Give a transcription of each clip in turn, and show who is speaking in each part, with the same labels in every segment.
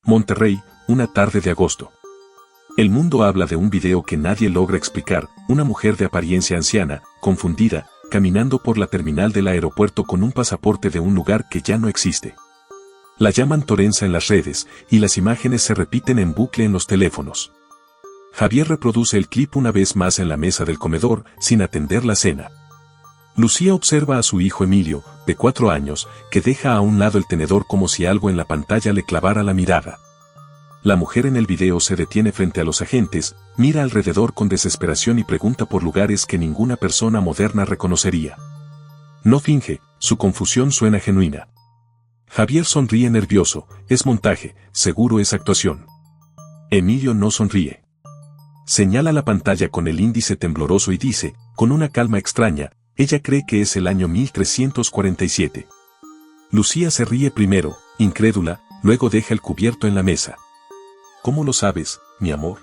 Speaker 1: Monterrey, una tarde de agosto. El mundo habla de un video que nadie logra explicar, una mujer de apariencia anciana, confundida, caminando por la terminal del aeropuerto con un pasaporte de un lugar que ya no existe. La llaman Torenza en las redes, y las imágenes se repiten en bucle en los teléfonos. Javier reproduce el clip una vez más en la mesa del comedor, sin atender la cena. Lucía observa a su hijo Emilio, de 4 años, que deja a un lado el tenedor como si algo en la pantalla le clavara la mirada. La mujer en el video se detiene frente a los agentes, mira alrededor con desesperación y pregunta por lugares que ninguna persona moderna reconocería. No finge, su confusión suena genuina. Javier sonríe nervioso, es montaje, seguro es actuación. Emilio no sonríe. Señala la pantalla con el índice tembloroso y dice, con una calma extraña, ella cree que es el año 1347. Lucía se ríe primero, incrédula, luego deja el cubierto en la mesa. ¿Cómo lo sabes, mi amor?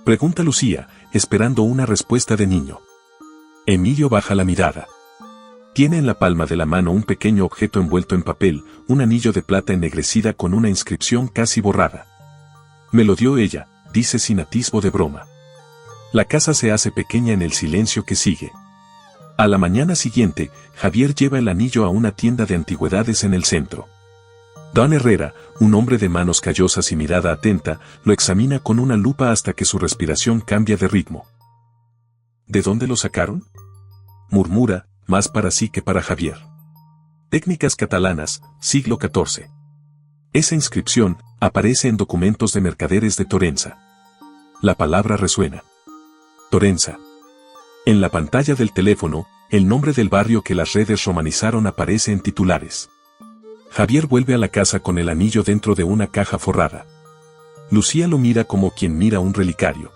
Speaker 1: Pregunta Lucía, esperando una respuesta de niño. Emilio baja la mirada. Tiene en la palma de la mano un pequeño objeto envuelto en papel, un anillo de plata ennegrecida con una inscripción casi borrada. Me lo dio ella, dice sin atisbo de broma. La casa se hace pequeña en el silencio que sigue. A la mañana siguiente, Javier lleva el anillo a una tienda de antigüedades en el centro. Don Herrera, un hombre de manos callosas y mirada atenta, lo examina con una lupa hasta que su respiración cambia de ritmo. ¿De dónde lo sacaron?, murmura, más para sí que para Javier. Técnicas catalanas, siglo XIV. Esa inscripción aparece en documentos de mercaderes de Torenza. La palabra resuena. Torenza. En la pantalla del teléfono, el nombre del barrio que las redes romanizaron aparece en titulares. Javier vuelve a la casa con el anillo dentro de una caja forrada. Lucía lo mira como quien mira un relicario.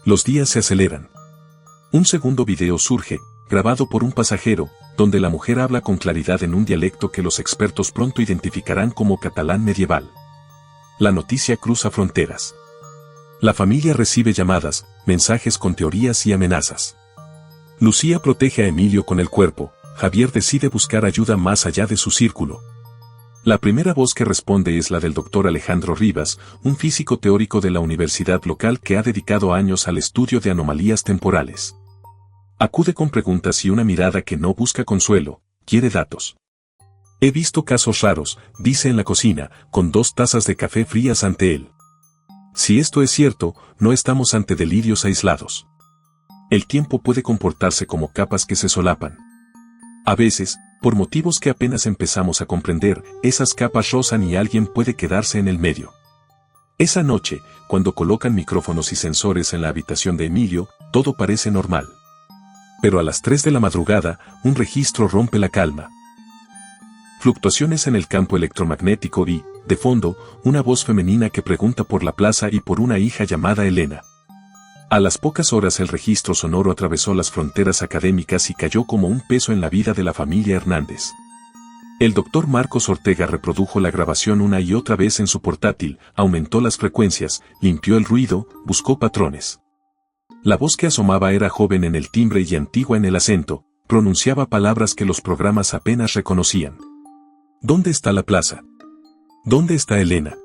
Speaker 1: Los días se aceleran. Un segundo video surge, grabado por un pasajero, donde la mujer habla con claridad en un dialecto que los expertos pronto identificarán como catalán medieval. La noticia cruza fronteras. La familia recibe llamadas, mensajes con teorías y amenazas. Lucía protege a Emilio con el cuerpo, Javier decide buscar ayuda más allá de su círculo. La primera voz que responde es la del doctor Alejandro Rivas, un físico teórico de la universidad local que ha dedicado años al estudio de anomalías temporales. Acude con preguntas y una mirada que no busca consuelo, quiere datos. He visto casos raros, dice en la cocina, con 2 tazas de café frías ante él. Si esto es cierto, no estamos ante delirios aislados. El tiempo puede comportarse como capas que se solapan. A veces, por motivos que apenas empezamos a comprender, esas capas rozan y alguien puede quedarse en el medio. Esa noche, cuando colocan micrófonos y sensores en la habitación de Emilio, todo parece normal. Pero a las 3 de la madrugada, un registro rompe la calma. Fluctuaciones en el campo electromagnético y, de fondo, una voz femenina que pregunta por la plaza y por una hija llamada Elena. A las pocas horas el registro sonoro atravesó las fronteras académicas y cayó como un peso en la vida de la familia Hernández. El doctor Marcos Ortega reprodujo la grabación una y otra vez en su portátil, aumentó las frecuencias, limpió el ruido, buscó patrones. La voz que asomaba era joven en el timbre y antigua en el acento, pronunciaba palabras que los programas apenas reconocían. ¿Dónde está la plaza? ¿Dónde está Elena?,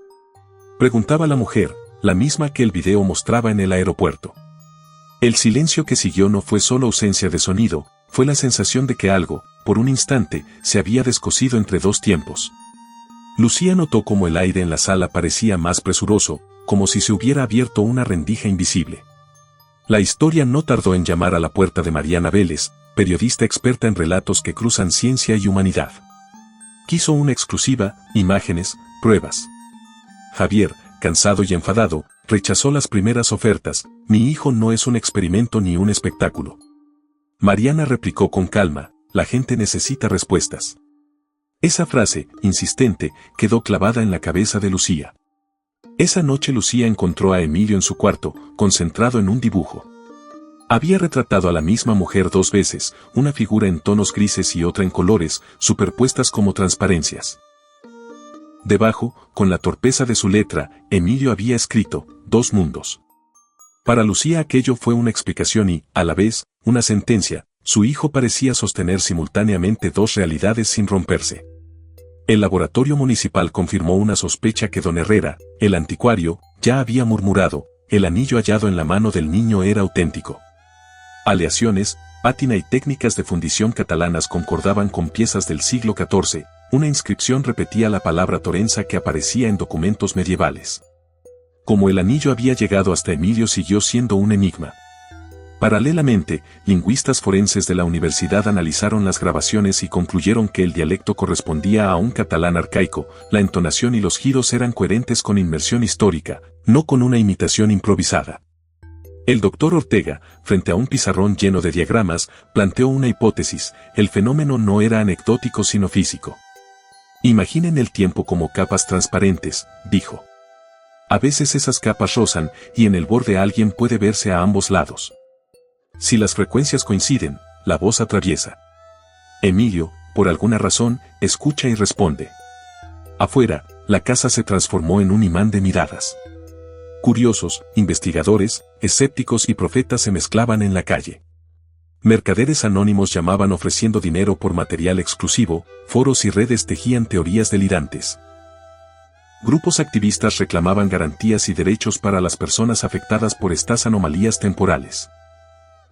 Speaker 1: preguntaba la mujer, la misma que el video mostraba en el aeropuerto. El silencio que siguió no fue solo ausencia de sonido, fue la sensación de que algo, por un instante, se había descosido entre 2 tiempos. Lucía notó cómo el aire en la sala parecía más presuroso, como si se hubiera abierto una rendija invisible. La historia no tardó en llamar a la puerta de Mariana Vélez, periodista experta en relatos que cruzan ciencia y humanidad. Quiso una exclusiva, imágenes, pruebas. Javier, cansado y enfadado, rechazó las primeras ofertas. Mi hijo no es un experimento ni un espectáculo. Mariana replicó con calma, la gente necesita respuestas. Esa frase, insistente, quedó clavada en la cabeza de Lucía. Esa noche Lucía encontró a Emilio en su cuarto, concentrado en un dibujo. Había retratado a la misma mujer 2 veces, una figura en tonos grises y otra en colores, superpuestas como transparencias. Debajo, con la torpeza de su letra, Emilio había escrito, 2 mundos. Para Lucía aquello fue una explicación y, a la vez, una sentencia. Su hijo parecía sostener simultáneamente 2 realidades sin romperse. El laboratorio municipal confirmó una sospecha que don Herrera, el anticuario, ya había murmurado, el anillo hallado en la mano del niño era auténtico. Aleaciones, pátina y técnicas de fundición catalanas concordaban con piezas del siglo XIV, una inscripción repetía la palabra Torenza que aparecía en documentos medievales. Como el anillo había llegado hasta Emilio siguió siendo un enigma. Paralelamente, lingüistas forenses de la universidad analizaron las grabaciones y concluyeron que el dialecto correspondía a un catalán arcaico, la entonación y los giros eran coherentes con inmersión histórica, no con una imitación improvisada. El doctor Ortega, frente a un pizarrón lleno de diagramas, planteó una hipótesis: el fenómeno no era anecdótico sino físico. Imaginen el tiempo como capas transparentes, dijo. A veces esas capas rozan y en el borde alguien puede verse a ambos lados. Si las frecuencias coinciden, la voz atraviesa. Emilio, por alguna razón, escucha y responde. Afuera, la casa se transformó en un imán de miradas. Curiosos, investigadores, escépticos y profetas se mezclaban en la calle. Mercaderes anónimos llamaban ofreciendo dinero por material exclusivo, foros y redes tejían teorías delirantes. Grupos activistas reclamaban garantías y derechos para las personas afectadas por estas anomalías temporales.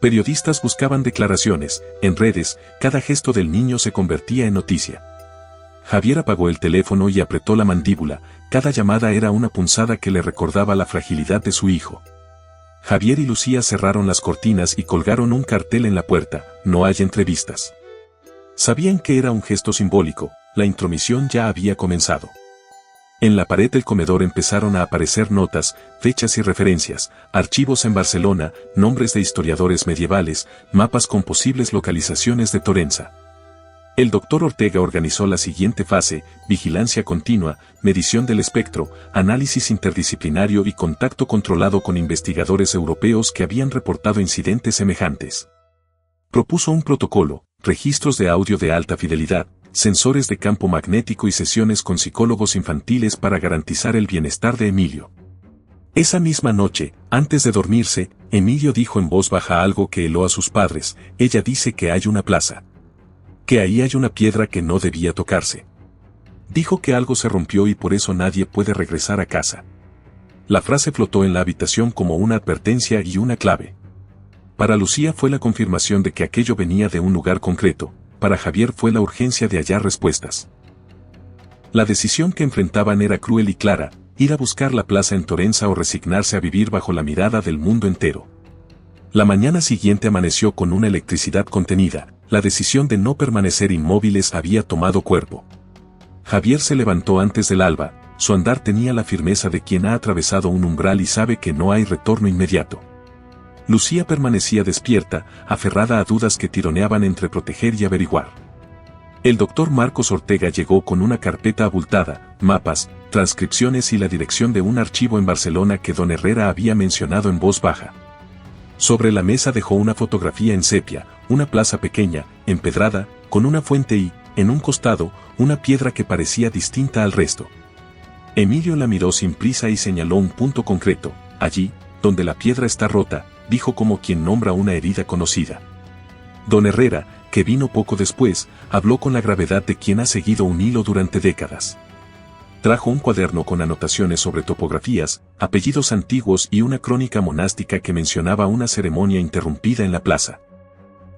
Speaker 1: Periodistas buscaban declaraciones, en redes, cada gesto del niño se convertía en noticia. Javier apagó el teléfono y apretó la mandíbula, cada llamada era una punzada que le recordaba la fragilidad de su hijo. Javier y Lucía cerraron las cortinas y colgaron un cartel en la puerta: no hay entrevistas. Sabían que era un gesto simbólico, la intromisión ya había comenzado. En la pared del comedor empezaron a aparecer notas, fechas y referencias, archivos en Barcelona, nombres de historiadores medievales, mapas con posibles localizaciones de Torenza. El doctor Ortega organizó la siguiente fase: vigilancia continua, medición del espectro, análisis interdisciplinario y contacto controlado con investigadores europeos que habían reportado incidentes semejantes. Propuso un protocolo: registros de audio de alta fidelidad, sensores de campo magnético y sesiones con psicólogos infantiles para garantizar el bienestar de Emilio. Esa misma noche, antes de dormirse, Emilio dijo en voz baja algo que heló a sus padres: ella dice que hay una plaza. Que ahí hay una piedra que no debía tocarse. Dijo que algo se rompió y por eso nadie puede regresar a casa. La frase flotó en la habitación como una advertencia y una clave. Para Lucía fue la confirmación de que aquello venía de un lugar concreto. Para Javier fue la urgencia de hallar respuestas. La decisión que enfrentaban era cruel y clara: ir a buscar la plaza en Torenza o resignarse a vivir bajo la mirada del mundo entero. La mañana siguiente amaneció con una electricidad contenida, la decisión de no permanecer inmóviles había tomado cuerpo. Javier se levantó antes del alba, su andar tenía la firmeza de quien ha atravesado un umbral y sabe que no hay retorno inmediato. Lucía permanecía despierta, aferrada a dudas que tironeaban entre proteger y averiguar. El doctor Marcos Ortega llegó con una carpeta abultada, mapas, transcripciones y la dirección de un archivo en Barcelona que don Herrera había mencionado en voz baja. Sobre la mesa dejó una fotografía en sepia, una plaza pequeña, empedrada, con una fuente y, en un costado, una piedra que parecía distinta al resto. Emilio la miró sin prisa y señaló un punto concreto: allí, donde la piedra está rota, dijo como quien nombra una herida conocida. Don Herrera, que vino poco después, habló con la gravedad de quien ha seguido un hilo durante décadas. Trajo un cuaderno con anotaciones sobre topografías, apellidos antiguos y una crónica monástica que mencionaba una ceremonia interrumpida en la plaza.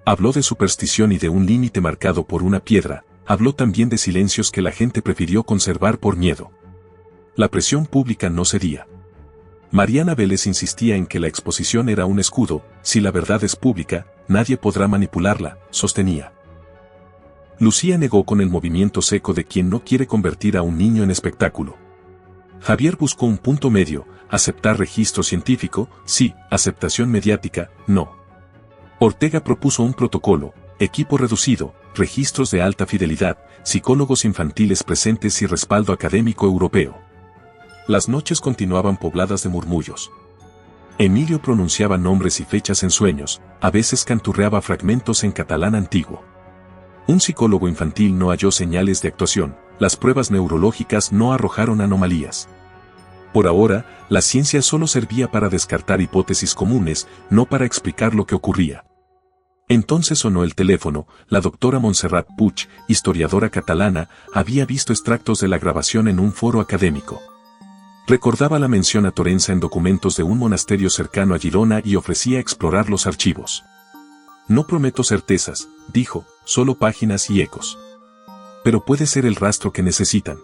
Speaker 1: Habló de superstición y de un límite marcado por una piedra, habló también de silencios que la gente prefirió conservar por miedo. La presión pública no cedía. Mariana Vélez insistía en que la exposición era un escudo: si la verdad es pública, nadie podrá manipularla, sostenía. Lucía negó con el movimiento seco de quien no quiere convertir a un niño en espectáculo. Javier buscó un punto medio: aceptar registro científico, sí; aceptación mediática, no. Ortega propuso un protocolo: equipo reducido, registros de alta fidelidad, psicólogos infantiles presentes y respaldo académico europeo. Las noches continuaban pobladas de murmullos. Emilio pronunciaba nombres y fechas en sueños, a veces canturreaba fragmentos en catalán antiguo. Un psicólogo infantil no halló señales de actuación, las pruebas neurológicas no arrojaron anomalías. Por ahora, la ciencia solo servía para descartar hipótesis comunes, no para explicar lo que ocurría. Entonces sonó el teléfono. La doctora Montserrat Puig, historiadora catalana, había visto extractos de la grabación en un foro académico. Recordaba la mención a Torensa en documentos de un monasterio cercano a Girona y ofrecía explorar los archivos. No prometo certezas, dijo, solo páginas y ecos. Pero puede ser el rastro que necesitan.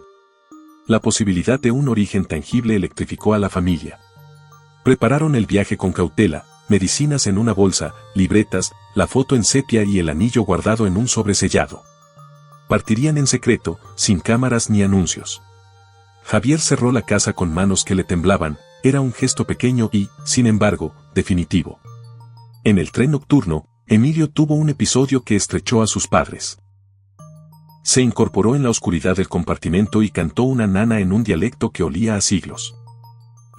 Speaker 1: La posibilidad de un origen tangible electrificó a la familia. Prepararon el viaje con cautela, medicinas en una bolsa, libretas, la foto en sepia y el anillo guardado en un sobre sellado. Partirían en secreto, sin cámaras ni anuncios. Javier cerró la casa con manos que le temblaban, era un gesto pequeño y, sin embargo, definitivo. En el tren nocturno, Emilio tuvo un episodio que estrechó a sus padres. Se incorporó en la oscuridad del compartimento y cantó una nana en un dialecto que olía a siglos.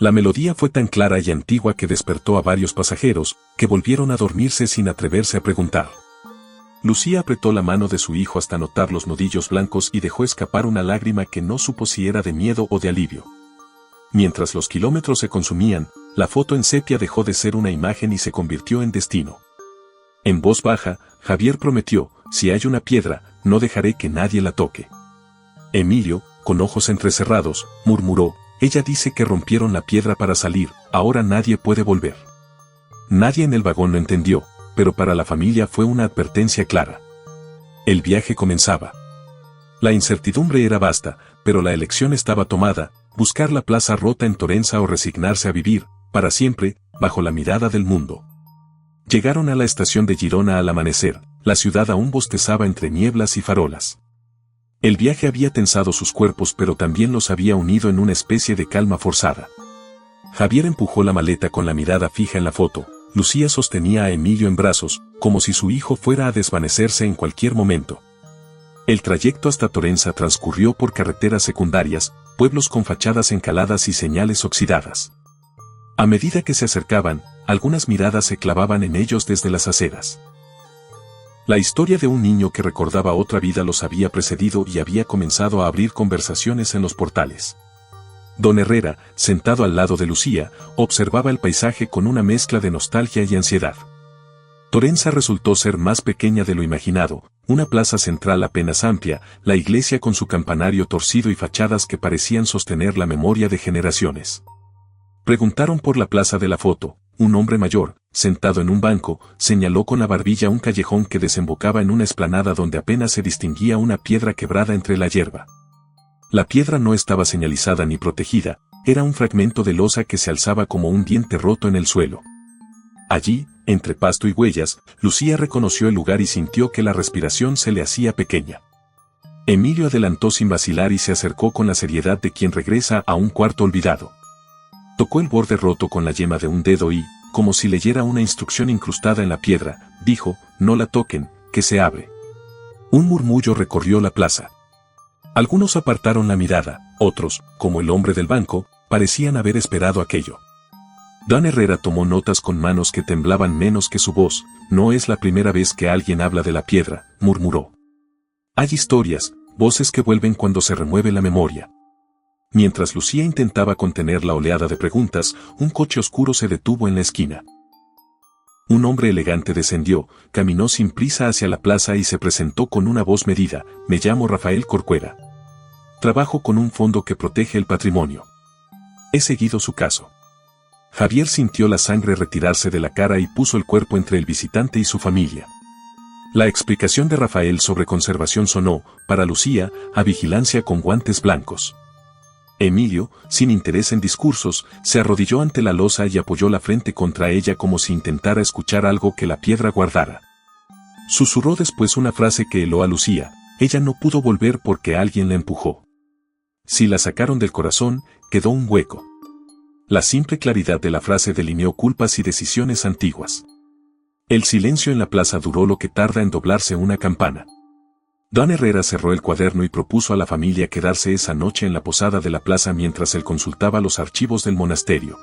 Speaker 1: La melodía fue tan clara y antigua que despertó a varios pasajeros, que volvieron a dormirse sin atreverse a preguntar. Lucía apretó la mano de su hijo hasta notar los nudillos blancos y dejó escapar una lágrima que no supo si era de miedo o de alivio. Mientras los kilómetros se consumían, la foto en sepia dejó de ser una imagen y se convirtió en destino. En voz baja, Javier prometió, si hay una piedra, no dejaré que nadie la toque. Emilio, con ojos entrecerrados, murmuró, ella dice que rompieron la piedra para salir, ahora nadie puede volver. Nadie en el vagón lo entendió, pero para la familia fue una advertencia clara. El viaje comenzaba. La incertidumbre era vasta, pero la elección estaba tomada, buscar la plaza rota en Torensa o resignarse a vivir, para siempre, bajo la mirada del mundo. Llegaron a la estación de Girona al amanecer, la ciudad aún bostezaba entre nieblas y farolas. El viaje había tensado sus cuerpos pero también los había unido en una especie de calma forzada. Javier empujó la maleta con la mirada fija en la foto. Lucía sostenía a Emilio en brazos, como si su hijo fuera a desvanecerse en cualquier momento. El trayecto hasta Torensa transcurrió por carreteras secundarias, pueblos con fachadas encaladas y señales oxidadas. A medida que se acercaban, algunas miradas se clavaban en ellos desde las aceras. La historia de un niño que recordaba otra vida los había precedido y había comenzado a abrir conversaciones en los portales. Don Herrera, sentado al lado de Lucía, observaba el paisaje con una mezcla de nostalgia y ansiedad. Torensa resultó ser más pequeña de lo imaginado, una plaza central apenas amplia, la iglesia con su campanario torcido y fachadas que parecían sostener la memoria de generaciones. Preguntaron por la plaza de la foto. Un hombre mayor, sentado en un banco, señaló con la barbilla un callejón que desembocaba en una explanada donde apenas se distinguía una piedra quebrada entre la hierba. La piedra no estaba señalizada ni protegida, era un fragmento de losa que se alzaba como un diente roto en el suelo. Allí, entre pasto y huellas, Lucía reconoció el lugar y sintió que la respiración se le hacía pequeña. Emilio adelantó sin vacilar y se acercó con la seriedad de quien regresa a un cuarto olvidado. Tocó el borde roto con la yema de un dedo y, como si leyera una instrucción incrustada en la piedra, dijo, no la toquen, que se abre. Un murmullo recorrió la plaza. Algunos apartaron la mirada, otros, como el hombre del banco, parecían haber esperado aquello. Don Herrera tomó notas con manos que temblaban menos que su voz. No es la primera vez que alguien habla de la piedra, murmuró. Hay historias, voces que vuelven cuando se remueve la memoria. Mientras Lucía intentaba contener la oleada de preguntas, un coche oscuro se detuvo en la esquina. Un hombre elegante descendió, caminó sin prisa hacia la plaza y se presentó con una voz medida, me llamo Rafael Corcuera. Trabajo con un fondo que protege el patrimonio. He seguido su caso. Javier sintió la sangre retirarse de la cara y puso el cuerpo entre el visitante y su familia. La explicación de Rafael sobre conservación sonó, para Lucía, a vigilancia con guantes blancos. Emilio, sin interés en discursos, se arrodilló ante la losa y apoyó la frente contra ella como si intentara escuchar algo que la piedra guardara. Susurró después una frase que heló a Lucía, ella no pudo volver porque alguien la empujó. Si la sacaron del corazón, quedó un hueco. La simple claridad de la frase delineó culpas y decisiones antiguas. El silencio en la plaza duró lo que tarda en doblarse una campana. Don Herrera cerró el cuaderno y propuso a la familia quedarse esa noche en la posada de la plaza mientras él consultaba los archivos del monasterio.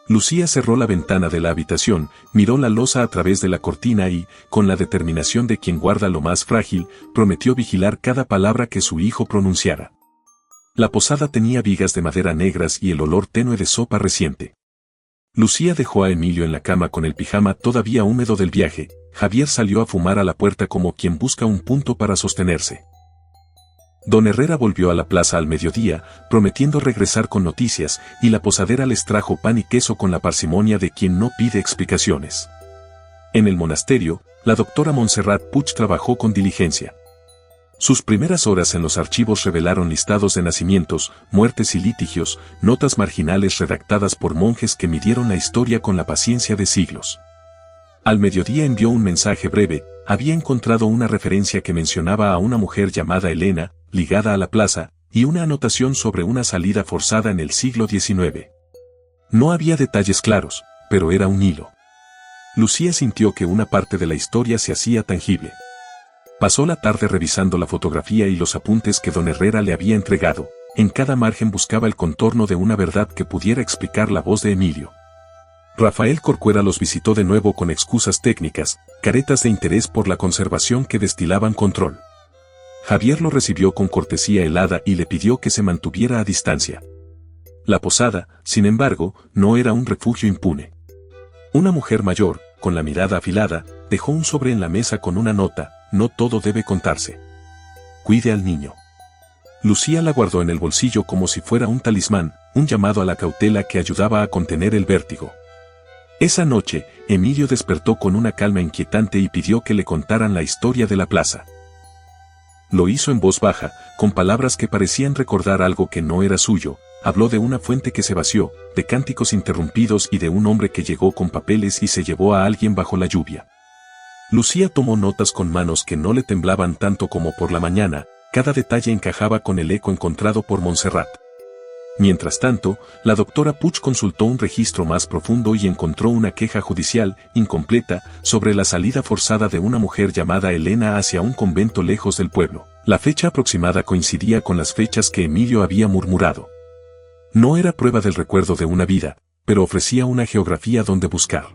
Speaker 1: Lucía cerró la ventana de la habitación, miró la losa a través de la cortina y, con la determinación de quien guarda lo más frágil, prometió vigilar cada palabra que su hijo pronunciara. La posada tenía vigas de madera negras y el olor tenue de sopa reciente. Lucía dejó a Emilio en la cama con el pijama todavía húmedo del viaje. Javier salió a fumar a la puerta como quien busca un punto para sostenerse. Don Herrera volvió a la plaza al mediodía, prometiendo regresar con noticias, y la posadera les trajo pan y queso con la parsimonia de quien no pide explicaciones. En el monasterio, la doctora Montserrat Puig trabajó con diligencia. Sus primeras horas en los archivos revelaron listados de nacimientos, muertes y litigios, notas marginales redactadas por monjes que midieron la historia con la paciencia de siglos. Al mediodía envió un mensaje breve, había encontrado una referencia que mencionaba a una mujer llamada Elena, ligada a la plaza, y una anotación sobre una salida forzada en el siglo XIX. No había detalles claros, pero era un hilo. Lucía sintió que una parte de la historia se hacía tangible. Pasó la tarde revisando la fotografía y los apuntes que don Herrera le había entregado. En cada margen buscaba el contorno de una verdad que pudiera explicar la voz de Emilio. Rafael Corcuera los visitó de nuevo con excusas técnicas, caretas de interés por la conservación que destilaban control. Javier lo recibió con cortesía helada y le pidió que se mantuviera a distancia. La posada, sin embargo, no era un refugio impune. Una mujer mayor, con la mirada afilada, dejó un sobre en la mesa con una nota: no todo debe contarse. Cuide al niño. Lucía la guardó en el bolsillo como si fuera un talismán, un llamado a la cautela que ayudaba a contener el vértigo. Esa noche, Emilio despertó con una calma inquietante y pidió que le contaran la historia de la plaza. Lo hizo en voz baja, con palabras que parecían recordar algo que no era suyo. Habló de una fuente que se vació, de cánticos interrumpidos y de un hombre que llegó con papeles y se llevó a alguien bajo la lluvia. Lucía tomó notas con manos que no le temblaban tanto como por la mañana, cada detalle encajaba con el eco encontrado por Montserrat. Mientras tanto, la doctora Puig consultó un registro más profundo y encontró una queja judicial, incompleta, sobre la salida forzada de una mujer llamada Elena hacia un convento lejos del pueblo. La fecha aproximada coincidía con las fechas que Emilio había murmurado. No era prueba del recuerdo de una vida, pero ofrecía una geografía donde buscar.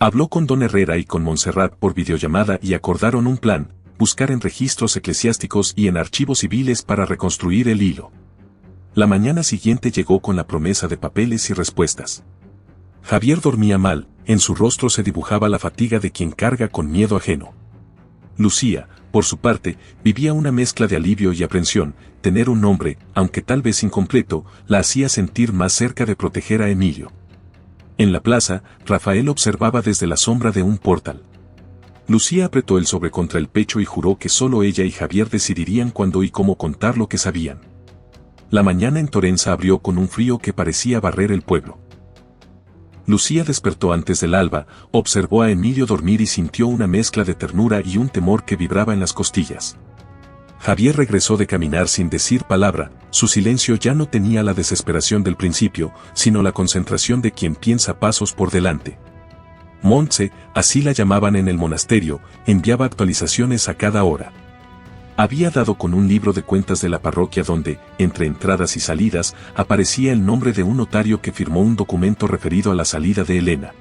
Speaker 1: Habló con don Herrera y con Montserrat por videollamada y acordaron un plan: buscar en registros eclesiásticos y en archivos civiles para reconstruir el hilo. La mañana siguiente llegó con la promesa de papeles y respuestas. Javier dormía mal, en su rostro se dibujaba la fatiga de quien carga con miedo ajeno. Lucía, por su parte, vivía una mezcla de alivio y aprensión. Tener un nombre, aunque tal vez incompleto, la hacía sentir más cerca de proteger a Emilio. En la plaza, Rafael observaba desde la sombra de un portal. Lucía apretó el sobre contra el pecho y juró que solo ella y Javier decidirían cuándo y cómo contar lo que sabían. La mañana en Torenza abrió con un frío que parecía barrer el pueblo. Lucía despertó antes del alba, observó a Emilio dormir y sintió una mezcla de ternura y un temor que vibraba en las costillas. Javier regresó de caminar sin decir palabra, su silencio ya no tenía la desesperación del principio, sino la concentración de quien piensa pasos por delante. Montse, así la llamaban en el monasterio, enviaba actualizaciones a cada hora. Había dado con un libro de cuentas de la parroquia donde, entre entradas y salidas, aparecía el nombre de un notario que firmó un documento referido a la salida de Elena.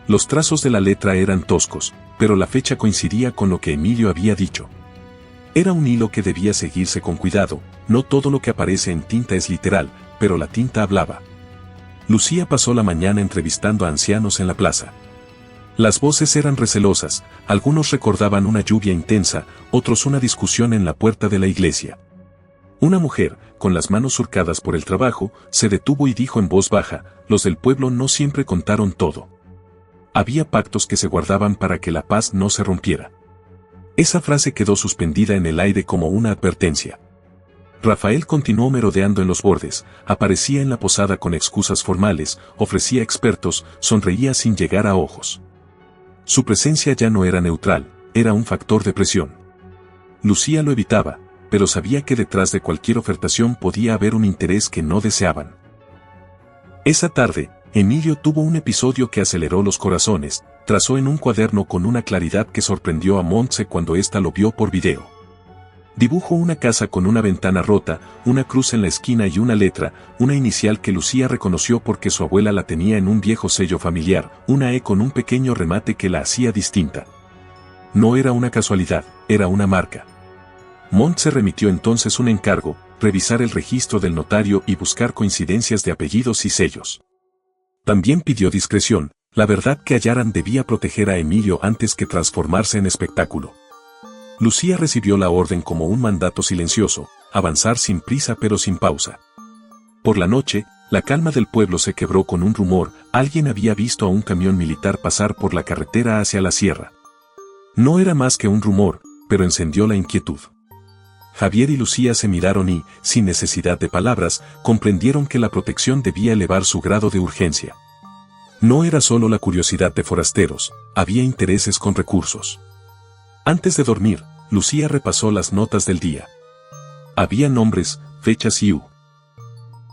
Speaker 1: Los trazos de la letra eran toscos, pero la fecha coincidía con lo que Emilio había dicho. Era un hilo que debía seguirse con cuidado. No todo lo que aparece en tinta es literal, pero la tinta hablaba. Lucía pasó la mañana entrevistando a ancianos en la plaza. Las voces eran recelosas, algunos recordaban una lluvia intensa, otros una discusión en la puerta de la iglesia. Una mujer, con las manos surcadas por el trabajo, se detuvo y dijo en voz baja: los del pueblo no siempre contaron todo. Había pactos que se guardaban para que la paz no se rompiera. Esa frase quedó suspendida en el aire como una advertencia. Rafael continuó merodeando en los bordes, aparecía en la posada con excusas formales, ofrecía expertos, sonreía sin llegar a ojos. Su presencia ya no era neutral, era un factor de presión. Lucía lo evitaba, pero sabía que detrás de cualquier ofertación podía haber un interés que no deseaban. Esa tarde, Emilio tuvo un episodio que aceleró los corazones. Trazó en un cuaderno con una claridad que sorprendió a Montse cuando ésta lo vio por video. Dibujó una casa con una ventana rota, una cruz en la esquina y una letra, una inicial que Lucía reconoció porque su abuela la tenía en un viejo sello familiar, una E con un pequeño remate que la hacía distinta. No era una casualidad, era una marca. Montse remitió entonces un encargo: revisar el registro del notario y buscar coincidencias de apellidos y sellos. También pidió discreción, La verdad que hallaran debía proteger a Emilio antes que transformarse en espectáculo. Lucía recibió la orden como un mandato silencioso, avanzar sin prisa pero sin pausa. Por la noche, la calma del pueblo se quebró con un rumor: alguien había visto a un camión militar pasar por la carretera hacia la sierra. No era más que un rumor, pero encendió la inquietud. Javier y Lucía se miraron y, sin necesidad de palabras, comprendieron que la protección debía elevar su grado de urgencia. No era solo la curiosidad de forasteros, había intereses con recursos. Antes de dormir, Lucía repasó las notas del día. Había nombres, fechas y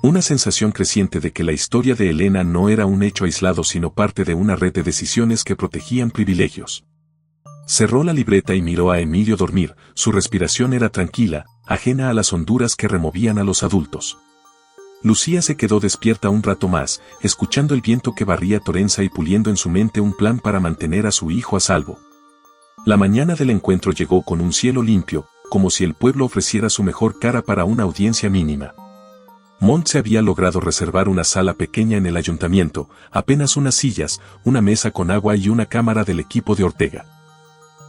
Speaker 1: una sensación creciente de que la historia de Elena no era un hecho aislado sino parte de una red de decisiones que protegían privilegios. Cerró la libreta y miró a Emilio dormir, su respiración era tranquila, ajena a las honduras que removían a los adultos. Lucía se quedó despierta un rato más, escuchando el viento que barría Torenza y puliendo en su mente un plan para mantener a su hijo a salvo. La mañana del encuentro llegó con un cielo limpio, como si el pueblo ofreciera su mejor cara para una audiencia mínima. Montse había logrado reservar una sala pequeña en el ayuntamiento, apenas unas sillas, una mesa con agua y una cámara del equipo de Ortega.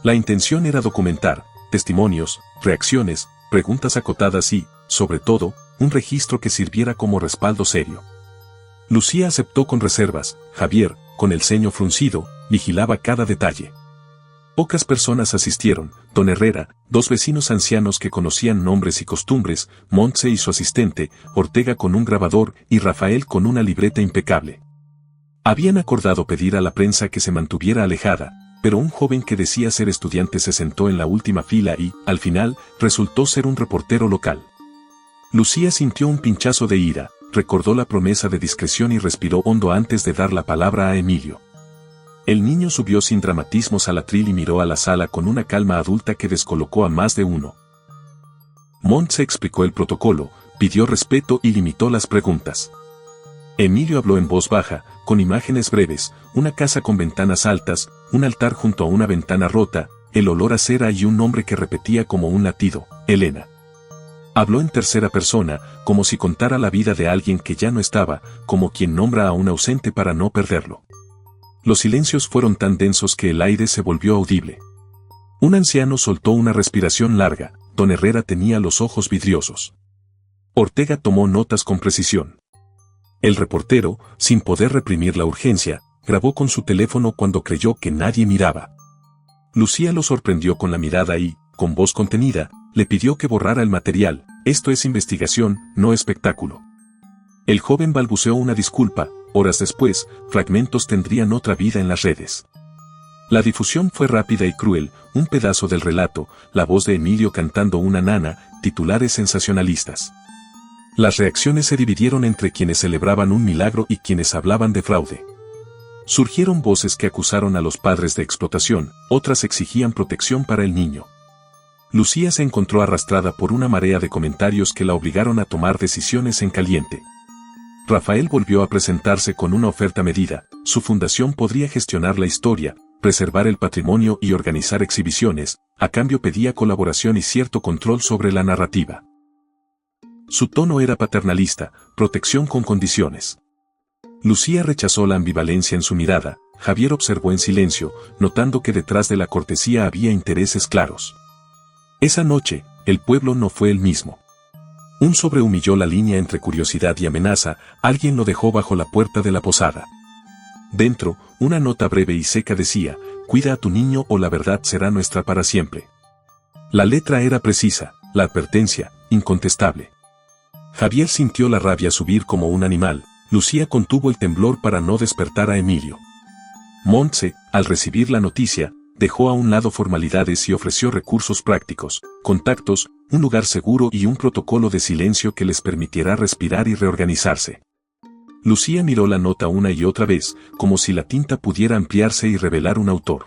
Speaker 1: La intención era documentar testimonios, reacciones, preguntas acotadas y, sobre todo, un registro que sirviera como respaldo serio. Lucía aceptó con reservas. Javier, con el ceño fruncido, vigilaba cada detalle. Pocas personas asistieron: don Herrera, dos vecinos ancianos que conocían nombres y costumbres, Montse y su asistente, Ortega con un grabador y Rafael con una libreta impecable. Habían acordado pedir a la prensa que se mantuviera alejada, pero un joven que decía ser estudiante se sentó en la última fila y, al final, resultó ser un reportero local. Lucía sintió un pinchazo de ira, recordó la promesa de discreción y respiró hondo antes de dar la palabra a Emilio. El niño subió sin dramatismos al atril y miró a la sala con una calma adulta que descolocó a más de uno. Montse explicó el protocolo, pidió respeto y limitó las preguntas. Emilio habló en voz baja, con imágenes breves: una casa con ventanas altas, un altar junto a una ventana rota, el olor a cera y un nombre que repetía como un latido: Elena. Habló en tercera persona, como si contara la vida de alguien que ya no estaba, como quien nombra a un ausente para no perderlo. Los silencios fueron tan densos que el aire se volvió audible. Un anciano soltó una respiración larga: don Herrera tenía los ojos vidriosos. Ortega tomó notas con precisión. El reportero, sin poder reprimir la urgencia, grabó con su teléfono cuando creyó que nadie miraba. Lucía lo sorprendió con la mirada y, con voz contenida, le pidió que borrara el material: esto es investigación, no espectáculo. El joven balbuceó una disculpa. Horas después, fragmentos tendrían otra vida en las redes. La difusión fue rápida y cruel: un pedazo del relato, la voz de Emilio cantando una nana, titulares sensacionalistas. Las reacciones se dividieron entre quienes celebraban un milagro y quienes hablaban de fraude. Surgieron voces que acusaron a los padres de explotación, otras exigían protección para el niño. Lucía se encontró arrastrada por una marea de comentarios que la obligaron a tomar decisiones en caliente. Rafael volvió a presentarse con una oferta medida: su fundación podría gestionar la historia, preservar el patrimonio y organizar exhibiciones, a cambio pedía colaboración y cierto control sobre la narrativa. Su tono era paternalista: protección con condiciones. Lucía rechazó la ambivalencia en su mirada. Javier observó en silencio, notando que detrás de la cortesía había intereses claros. Esa noche, el pueblo no fue el mismo. Un sobrehumilló la línea entre curiosidad y amenaza: alguien lo dejó bajo la puerta de la posada. Dentro, una nota breve y seca decía: cuida a tu niño o la verdad será nuestra para siempre. La letra era precisa, la advertencia, incontestable. Javier sintió la rabia subir como un animal. Lucía contuvo el temblor para no despertar a Emilio. Montse, al recibir la noticia, dejó a un lado formalidades y ofreció recursos prácticos: contactos, un lugar seguro y un protocolo de silencio que les permitiera respirar y reorganizarse. Lucía miró la nota una y otra vez, como si la tinta pudiera ampliarse y revelar un autor.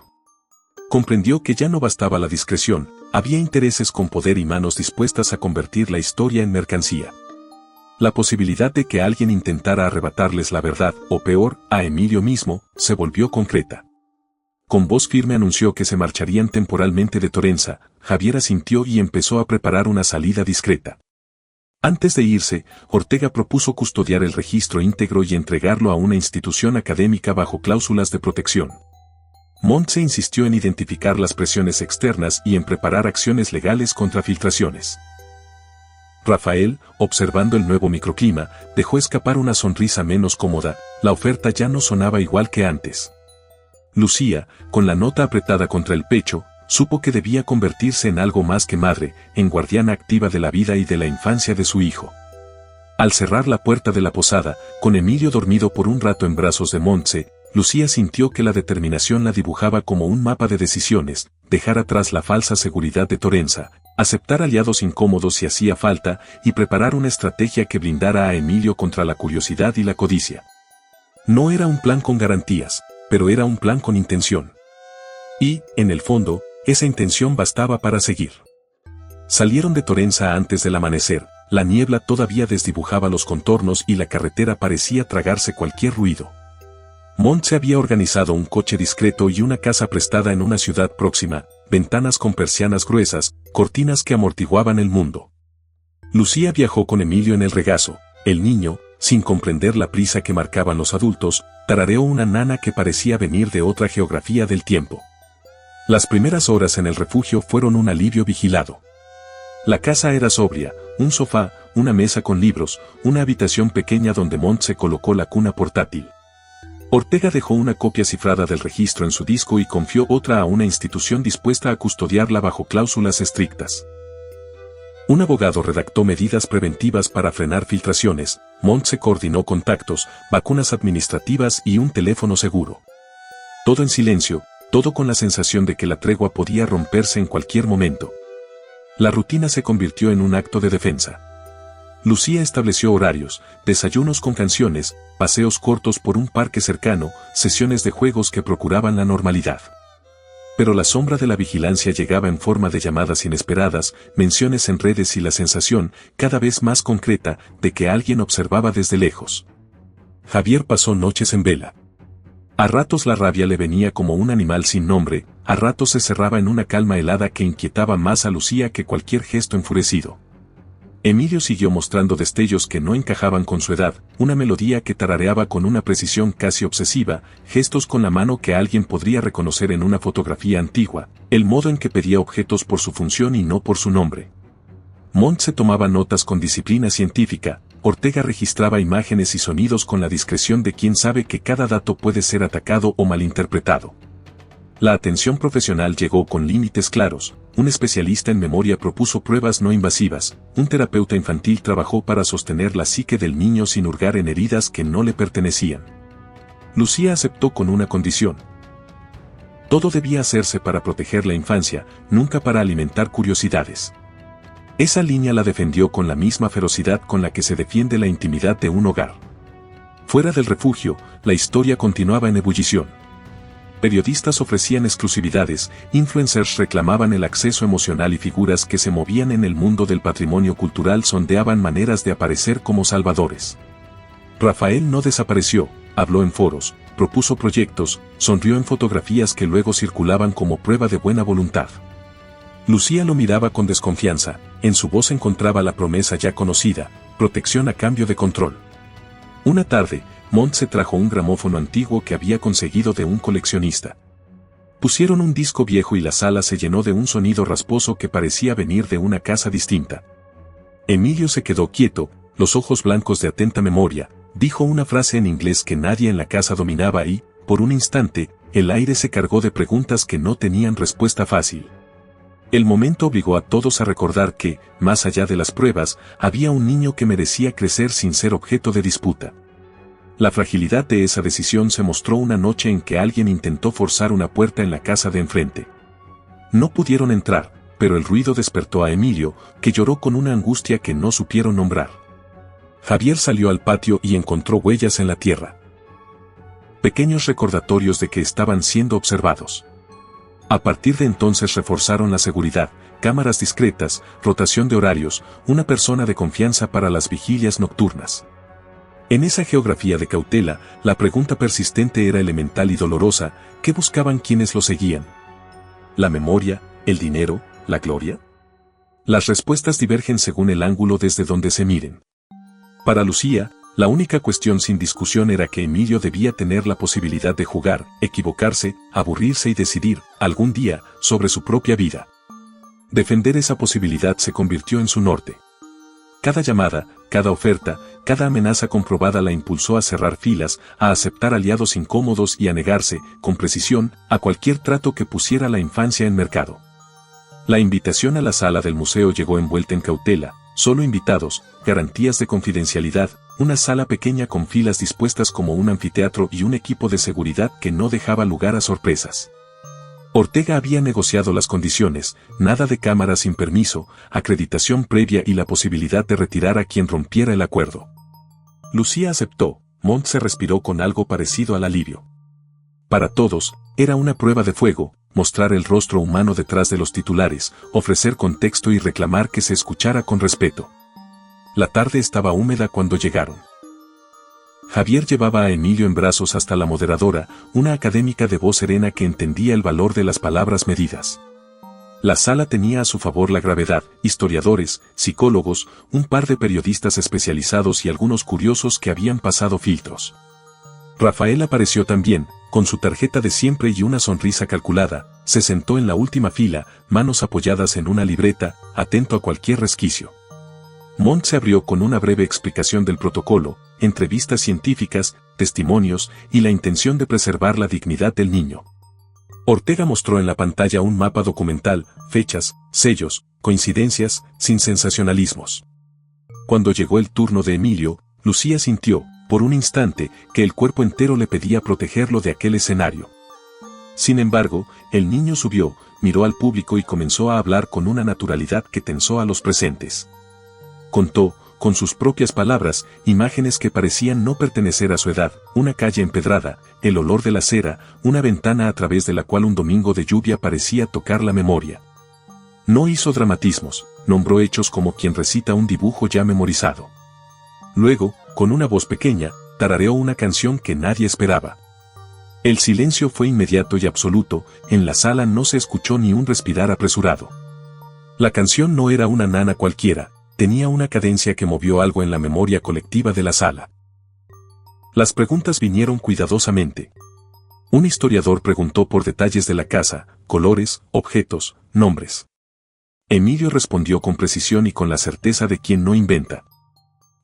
Speaker 1: Comprendió que ya no bastaba la discreción, había intereses con poder y manos dispuestas a convertir la historia en mercancía. La posibilidad de que alguien intentara arrebatarles la verdad, o peor, a Emilio mismo, se volvió concreta. Con voz firme anunció que se marcharían temporalmente de Torenza. Javier asintió y empezó a preparar una salida discreta. Antes de irse, Ortega propuso custodiar el registro íntegro y entregarlo a una institución académica bajo cláusulas de protección. Montse insistió en identificar las presiones externas y en preparar acciones legales contra filtraciones. Rafael, observando el nuevo microclima, dejó escapar una sonrisa menos cómoda, la oferta ya no sonaba igual que antes. Lucía, con la nota apretada contra el pecho, supo que debía convertirse en algo más que madre, en guardiana activa de la vida y de la infancia de su hijo. Al cerrar la puerta de la posada, con Emilio dormido por un rato en brazos de Montse, Lucía sintió que la determinación la dibujaba como un mapa de decisiones, dejar atrás la falsa seguridad de Torenza, aceptar aliados incómodos si hacía falta y preparar una estrategia que blindara a Emilio contra la curiosidad y la codicia. No era un plan con garantías, pero era un plan con intención. Y, en el fondo, esa intención bastaba para seguir. Salieron de Torenza antes del amanecer, la niebla todavía desdibujaba los contornos y la carretera parecía tragarse cualquier ruido. Montse había organizado un coche discreto y una casa prestada en una ciudad próxima, ventanas con persianas gruesas, cortinas que amortiguaban el mundo. Lucía viajó con Emilio en el regazo. El niño, sin comprender la prisa que marcaban los adultos, tarareó una nana que parecía venir de otra geografía del tiempo. Las primeras horas en el refugio fueron un alivio vigilado. La casa era sobria, un sofá, una mesa con libros, una habitación pequeña donde Montse colocó la cuna portátil. Ortega dejó una copia cifrada del registro en su disco y confió otra a una institución dispuesta a custodiarla bajo cláusulas estrictas. Un abogado redactó medidas preventivas para frenar filtraciones, Montse coordinó contactos, vacunas administrativas y un teléfono seguro. Todo en silencio, todo con la sensación de que la tregua podía romperse en cualquier momento. La rutina se convirtió en un acto de defensa. Lucía estableció horarios, desayunos con canciones, paseos cortos por un parque cercano, sesiones de juegos que procuraban la normalidad. Pero la sombra de la vigilancia llegaba en forma de llamadas inesperadas, menciones en redes y la sensación, cada vez más concreta, de que alguien observaba desde lejos. Javier pasó noches en vela. A ratos la rabia le venía como un animal sin nombre, a ratos se cerraba en una calma helada que inquietaba más a Lucía que cualquier gesto enfurecido. Emilio siguió mostrando destellos que no encajaban con su edad, una melodía que tarareaba con una precisión casi obsesiva, gestos con la mano que alguien podría reconocer en una fotografía antigua, el modo en que pedía objetos por su función y no por su nombre. Montse tomaba notas con disciplina científica, Ortega registraba imágenes y sonidos con la discreción de quien sabe que cada dato puede ser atacado o malinterpretado. La atención profesional llegó con límites claros, un especialista en memoria propuso pruebas no invasivas, un terapeuta infantil trabajó para sostener la psique del niño sin hurgar en heridas que no le pertenecían. Lucía aceptó con una condición. Todo debía hacerse para proteger la infancia, nunca para alimentar curiosidades. Esa línea la defendió con la misma ferocidad con la que se defiende la intimidad de un hogar. Fuera del refugio, la historia continuaba en ebullición. Periodistas ofrecían exclusividades, influencers reclamaban el acceso emocional y figuras que se movían en el mundo del patrimonio cultural sondeaban maneras de aparecer como salvadores. Rafael no desapareció, habló en foros, propuso proyectos, sonrió en fotografías que luego circulaban como prueba de buena voluntad. Lucía lo miraba con desconfianza, en su voz encontraba la promesa ya conocida, protección a cambio de control. Una tarde, Montse trajo un gramófono antiguo que había conseguido de un coleccionista. Pusieron un disco viejo y la sala se llenó de un sonido rasposo que parecía venir de una casa distinta. Emilio se quedó quieto, los ojos blancos de atenta memoria, dijo una frase en inglés que nadie en la casa dominaba y, por un instante, el aire se cargó de preguntas que no tenían respuesta fácil. El momento obligó a todos a recordar que, más allá de las pruebas, había un niño que merecía crecer sin ser objeto de disputa. La fragilidad de esa decisión se mostró una noche en que alguien intentó forzar una puerta en la casa de enfrente. No pudieron entrar, pero el ruido despertó a Emilio, que lloró con una angustia que no supieron nombrar. Javier salió al patio y encontró huellas en la tierra. Pequeños recordatorios de que estaban siendo observados. A partir de entonces reforzaron la seguridad, cámaras discretas, rotación de horarios, una persona de confianza para las vigilias nocturnas. En esa geografía de cautela, la pregunta persistente era elemental y dolorosa, ¿qué buscaban quienes lo seguían? ¿La memoria, el dinero, la gloria? Las respuestas divergen según el ángulo desde donde se miren. Para Lucía, la única cuestión sin discusión era que Emilio debía tener la posibilidad de jugar, equivocarse, aburrirse y decidir, algún día, sobre su propia vida. Defender esa posibilidad se convirtió en su norte. Cada llamada, cada oferta, cada amenaza comprobada la impulsó a cerrar filas, a aceptar aliados incómodos y a negarse, con precisión, a cualquier trato que pusiera la infancia en mercado. La invitación a la sala del museo llegó envuelta en cautela, solo invitados, garantías de confidencialidad, una sala pequeña con filas dispuestas como un anfiteatro y un equipo de seguridad que no dejaba lugar a sorpresas. Ortega había negociado las condiciones, nada de cámaras sin permiso, acreditación previa y la posibilidad de retirar a quien rompiera el acuerdo. Lucía aceptó, Montt se respiró con algo parecido al alivio. Para todos, era una prueba de fuego, mostrar el rostro humano detrás de los titulares, ofrecer contexto y reclamar que se escuchara con respeto. La tarde estaba húmeda cuando llegaron. Javier llevaba a Emilio en brazos hasta la moderadora, una académica de voz serena que entendía el valor de las palabras medidas. La sala tenía a su favor la gravedad, historiadores, psicólogos, un par de periodistas especializados y algunos curiosos que habían pasado filtros. Rafael apareció también, con su tarjeta de siempre y una sonrisa calculada, se sentó en la última fila, manos apoyadas en una libreta, atento a cualquier resquicio. Montt se abrió con una breve explicación del protocolo, entrevistas científicas, testimonios y la intención de preservar la dignidad del niño. Ortega mostró en la pantalla un mapa documental, fechas, sellos, coincidencias, sin sensacionalismos. Cuando llegó el turno de Emilio, Lucía sintió, por un instante, que el cuerpo entero le pedía protegerlo de aquel escenario. Sin embargo, el niño subió, miró al público y comenzó a hablar con una naturalidad que tensó a los presentes. Contó, con sus propias palabras, imágenes que parecían no pertenecer a su edad, una calle empedrada, el olor de la cera, una ventana a través de la cual un domingo de lluvia parecía tocar la memoria. No hizo dramatismos, nombró hechos como quien recita un dibujo ya memorizado. Luego, con una voz pequeña, tarareó una canción que nadie esperaba. El silencio fue inmediato y absoluto, en la sala no se escuchó ni un respirar apresurado. La canción no era una nana cualquiera, tenía una cadencia que movió algo en la memoria colectiva de la sala. Las preguntas vinieron cuidadosamente. Un historiador preguntó por detalles de la casa, colores, objetos, nombres. Emilio respondió con precisión y con la certeza de quien no inventa.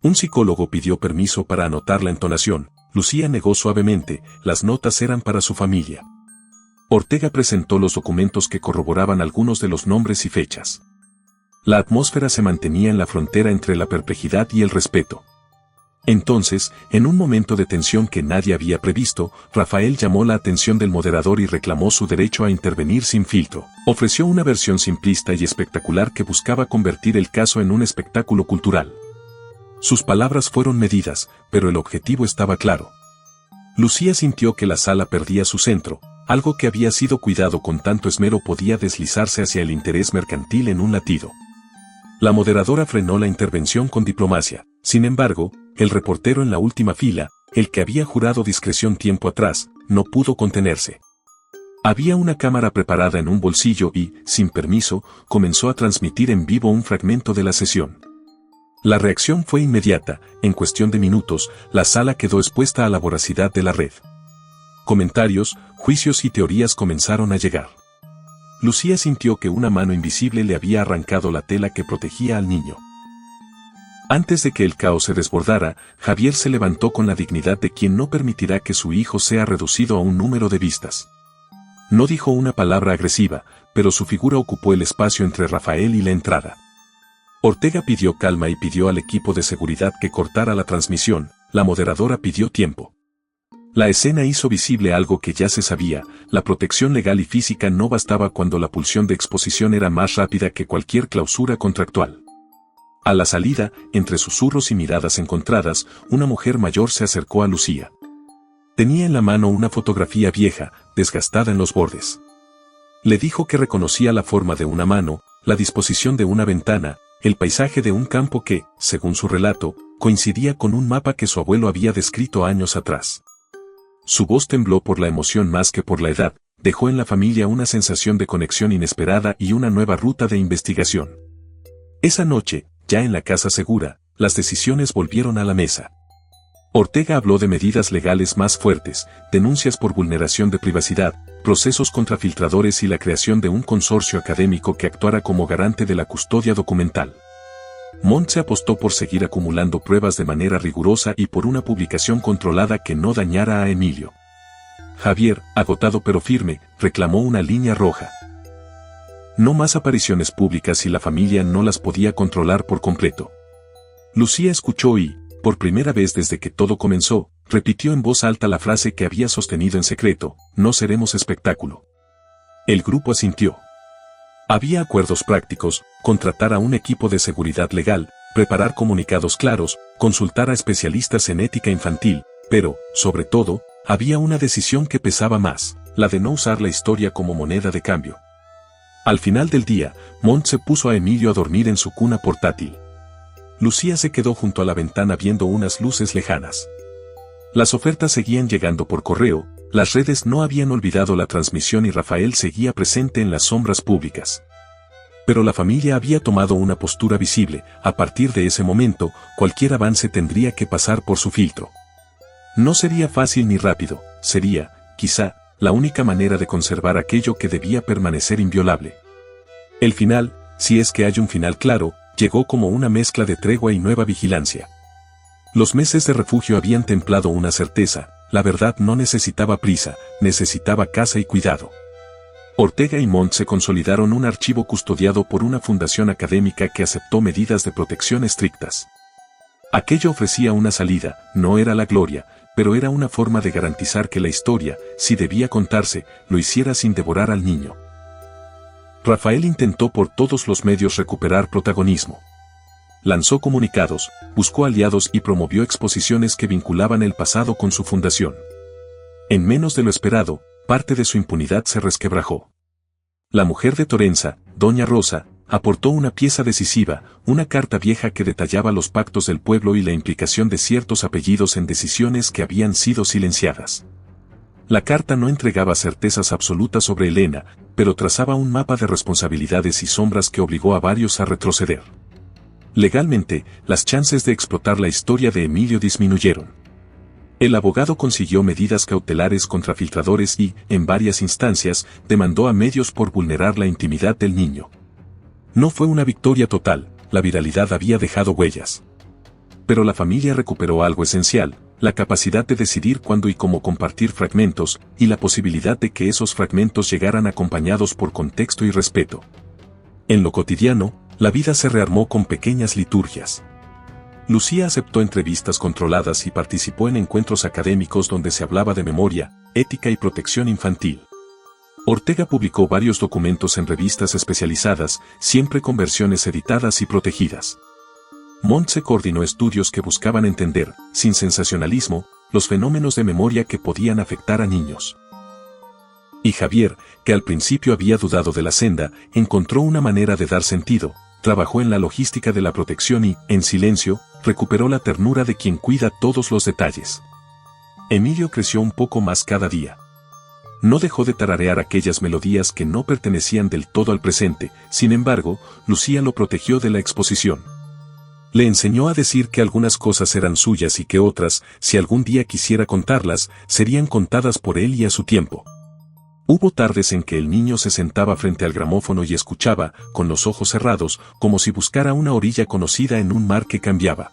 Speaker 1: Un psicólogo pidió permiso para anotar la entonación, Lucía negó suavemente, las notas eran para su familia. Ortega presentó los documentos que corroboraban algunos de los nombres y fechas. La atmósfera se mantenía en la frontera entre la perplejidad y el respeto. Entonces, en un momento de tensión que nadie había previsto, Rafael llamó la atención del moderador y reclamó su derecho a intervenir sin filtro. Ofreció una versión simplista y espectacular que buscaba convertir el caso en un espectáculo cultural. Sus palabras fueron medidas, pero el objetivo estaba claro. Lucía sintió que la sala perdía su centro, algo que había sido cuidado con tanto esmero podía deslizarse hacia el interés mercantil en un latido. La moderadora frenó la intervención con diplomacia. Sin embargo, el reportero en la última fila, el que había jurado discreción tiempo atrás, no pudo contenerse. Había una cámara preparada en un bolsillo y, sin permiso, comenzó a transmitir en vivo un fragmento de la sesión. La reacción fue inmediata, en cuestión de minutos, la sala quedó expuesta a la voracidad de la red. Comentarios, juicios y teorías comenzaron a llegar. Lucía sintió que una mano invisible le había arrancado la tela que protegía al niño. Antes de que el caos se desbordara, Javier se levantó con la dignidad de quien no permitirá que su hijo sea reducido a un número de vistas. No dijo una palabra agresiva, pero su figura ocupó el espacio entre Rafael y la entrada. Ortega pidió calma y pidió al equipo de seguridad que cortara la transmisión, la moderadora pidió tiempo. La escena hizo visible algo que ya se sabía, la protección legal y física no bastaba cuando la pulsión de exposición era más rápida que cualquier clausura contractual. A la salida, entre susurros y miradas encontradas, una mujer mayor se acercó a Lucía. Tenía en la mano una fotografía vieja, desgastada en los bordes. Le dijo que reconocía la forma de una mano, la disposición de una ventana, el paisaje de un campo que, según su relato, coincidía con un mapa que su abuelo había descrito años atrás. Su voz tembló por la emoción más que por la edad, dejó en la familia una sensación de conexión inesperada y una nueva ruta de investigación. Esa noche, ya en la casa segura, las decisiones volvieron a la mesa. Ortega habló de medidas legales más fuertes, denuncias por vulneración de privacidad, procesos contra filtradores y la creación de un consorcio académico que actuara como garante de la custodia documental. Montse apostó por seguir acumulando pruebas de manera rigurosa y por una publicación controlada que no dañara a Emilio. Javier, agotado pero firme, reclamó una línea roja. No más apariciones públicas y la familia no las podía controlar por completo. Lucía escuchó y, por primera vez desde que todo comenzó, repitió en voz alta la frase que había sostenido en secreto: no seremos espectáculo. El grupo asintió. Había acuerdos prácticos: contratar a un equipo de seguridad legal, preparar comunicados claros, consultar a especialistas en ética infantil, pero, sobre todo, había una decisión que pesaba más, la de no usar la historia como moneda de cambio. Al final del día, Montse puso a Emilio a dormir en su cuna portátil. Lucía se quedó junto a la ventana viendo unas luces lejanas. Las ofertas seguían llegando por correo, las redes no habían olvidado la transmisión y Rafael seguía presente en las sombras públicas. Pero la familia había tomado una postura visible: a partir de ese momento, cualquier avance tendría que pasar por su filtro. No sería fácil ni rápido, sería, quizá, la única manera de conservar aquello que debía permanecer inviolable. El final, si es que hay un final claro, llegó como una mezcla de tregua y nueva vigilancia. Los meses de refugio habían templado una certeza: la verdad no necesitaba prisa, necesitaba casa y cuidado. Ortega y Montse consolidaron un archivo custodiado por una fundación académica que aceptó medidas de protección estrictas. Aquello ofrecía una salida, no era la gloria, pero era una forma de garantizar que la historia, si debía contarse, lo hiciera sin devorar al niño. Rafael intentó por todos los medios recuperar protagonismo. Lanzó comunicados, buscó aliados y promovió exposiciones que vinculaban el pasado con su fundación. En menos de lo esperado, parte de su impunidad se resquebrajó. La mujer de Torenza, Doña Rosa, aportó una pieza decisiva, una carta vieja que detallaba los pactos del pueblo y la implicación de ciertos apellidos en decisiones que habían sido silenciadas. La carta no entregaba certezas absolutas sobre Elena, pero trazaba un mapa de responsabilidades y sombras que obligó a varios a retroceder. Legalmente, las chances de explotar la historia de Emilio disminuyeron. El abogado consiguió medidas cautelares contra filtradores y, en varias instancias, demandó a medios por vulnerar la intimidad del niño. No fue una victoria total, la viralidad había dejado huellas. Pero la familia recuperó algo esencial: la capacidad de decidir cuándo y cómo compartir fragmentos, y la posibilidad de que esos fragmentos llegaran acompañados por contexto y respeto. En lo cotidiano, la vida se rearmó con pequeñas liturgias. Lucía aceptó entrevistas controladas y participó en encuentros académicos donde se hablaba de memoria, ética y protección infantil. Ortega publicó varios documentos en revistas especializadas, siempre con versiones editadas y protegidas. Montse coordinó estudios que buscaban entender, sin sensacionalismo, los fenómenos de memoria que podían afectar a niños. Y Javier, que al principio había dudado de la senda, encontró una manera de dar sentido: trabajó en la logística de la protección y, en silencio, recuperó la ternura de quien cuida todos los detalles. Emilio creció un poco más cada día. No dejó de tararear aquellas melodías que no pertenecían del todo al presente, sin embargo, Lucía lo protegió de la exposición. Le enseñó a decir que algunas cosas eran suyas y que otras, si algún día quisiera contarlas, serían contadas por él y a su tiempo. Hubo tardes en que el niño se sentaba frente al gramófono y escuchaba, con los ojos cerrados, como si buscara una orilla conocida en un mar que cambiaba.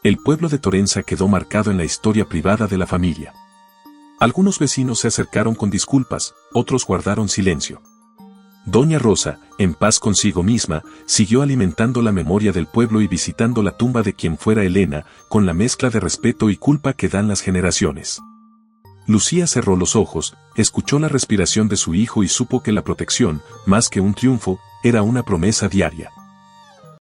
Speaker 1: El pueblo de Torenza quedó marcado en la historia privada de la familia. Algunos vecinos se acercaron con disculpas, otros guardaron silencio. Doña Rosa, en paz consigo misma, siguió alimentando la memoria del pueblo y visitando la tumba de quien fuera Elena, con la mezcla de respeto y culpa que dan las generaciones. Lucía cerró los ojos, escuchó la respiración de su hijo y supo que la protección, más que un triunfo, era una promesa diaria.